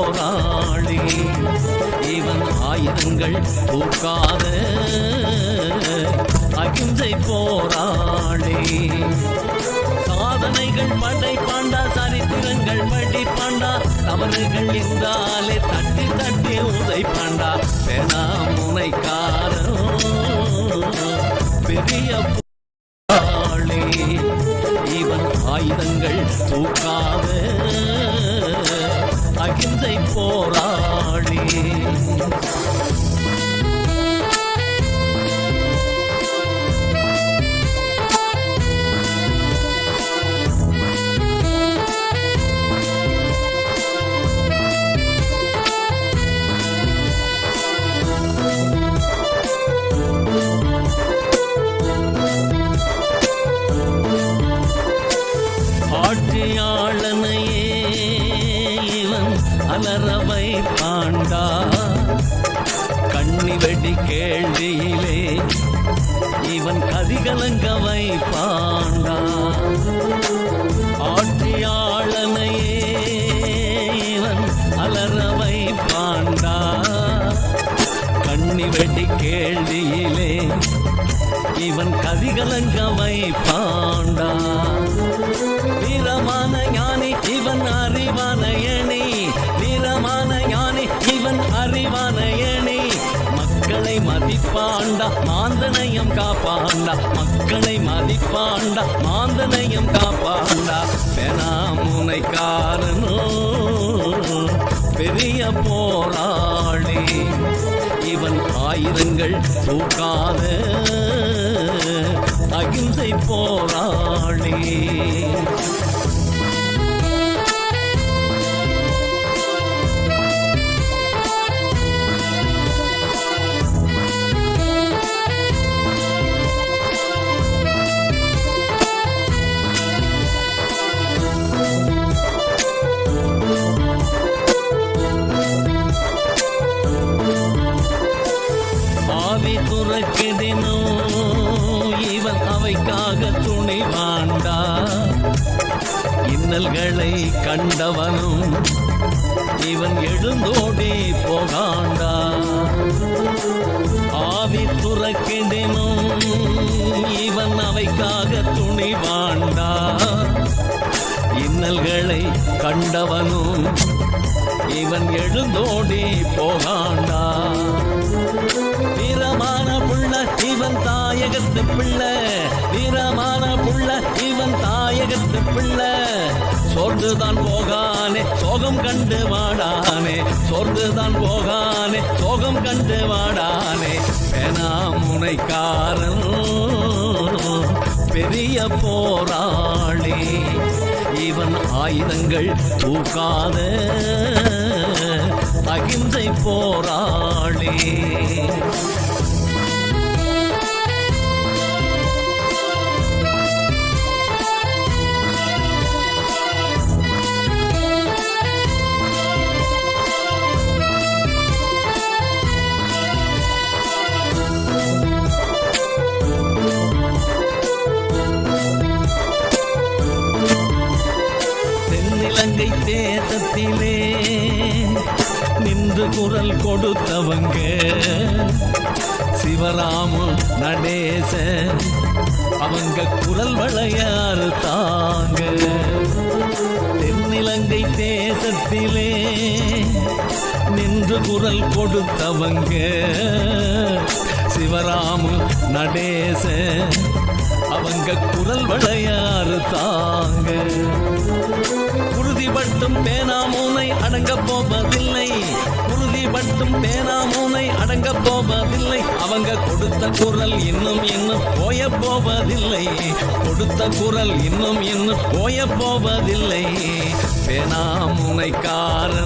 போராளி இவன் ஆயுதங்கள் தூக்காத அகிம்சை போராளி சாதனைகள் படைப்பாண்டா சரித்திரங்கள் படிப்பாண்டா தவறுகள் இருந்தாலே தட்டி தட்டி உதைப்பாண்டா பெனா முனைக்காரோ பெரிய போராளி இவன் ஆயுதங்கள் தூக்காத அகிம்சை போராளி ஆட்சியாளனையே இவன் அலறவை பாண்டா கண்ணி வெடி கேள்வியிலே இவன் கதிகலங்கவை பாண்டா ஆட்சியாளனையே இவன் அலறவை பாண்டா கண்ணி வெடி கேள்வியிலே இவன் கதிகலங்கவை பாண்டா வீரமான ஞானி இவன் அறிவான எணி வீரமான ஞானி இவன் அறிவான எணி மக்களை மதிப்பாண்டா மாந்தனையும் காப்பாண்டா மக்களை மதிப்பாண்டா மாந்தனையும் காப்பாண்டா பெனாமுனைக்காரனோ பெரிய போராளி இவன் ஆயுதங்கள் தூக்காத அகிம்சை போராளி ஆவி துறக்குதினோ இவன் அவைக்காக துணிவாண்டா இன்னல்களை கண்டவனும் இவன் எழுந்தோடி போகாண்டா ஆவி துறக்குதினோ இவன் அவைக்காக துணிவாண்டா இன்னல்களை கண்டவனும் இவன் எழுந்தோடி போகாண்டா வீரமான புள்ள இவன் தாயகத்து பிள்ளை வீரமான புள்ள இவன் தாயகத்து பிள்ளை சோர்ந்துதான் போகானே சோகம் கண்டு வாடானே சோர்ந்துதான் போகானே சோகம் கண்டு வாடானே பெனாமுனைக்காரன் பெரிய போராளி இவன் ஆயுதங்கள் தூக்காத அகிம்சை போராளி தென்னிலங்கை தேசத்திலே நின்று குரல் கொடுத்தவங்க சிவராமு நடேச அவங்க குரல் வளையாறு தாங்க தென்னிலங்கை தேசத்திலே நின்று குரல் கொடுத்தவங்க சிவராமு நடேச அவங்க குரல் வளையாறு தாங்க உறுதிப்பட்டும் பேனாமூனை அடங்க போவதில்லை உறுதிப்பட்டும் பேனாமூனை அடங்க போவதில்லை அவங்க கொடுத்த குரல் இன்னும் போய போவதில்லை கொடுத்த குரல் இன்னும் போய போவதில்லை பேனாமூனைக்காரன்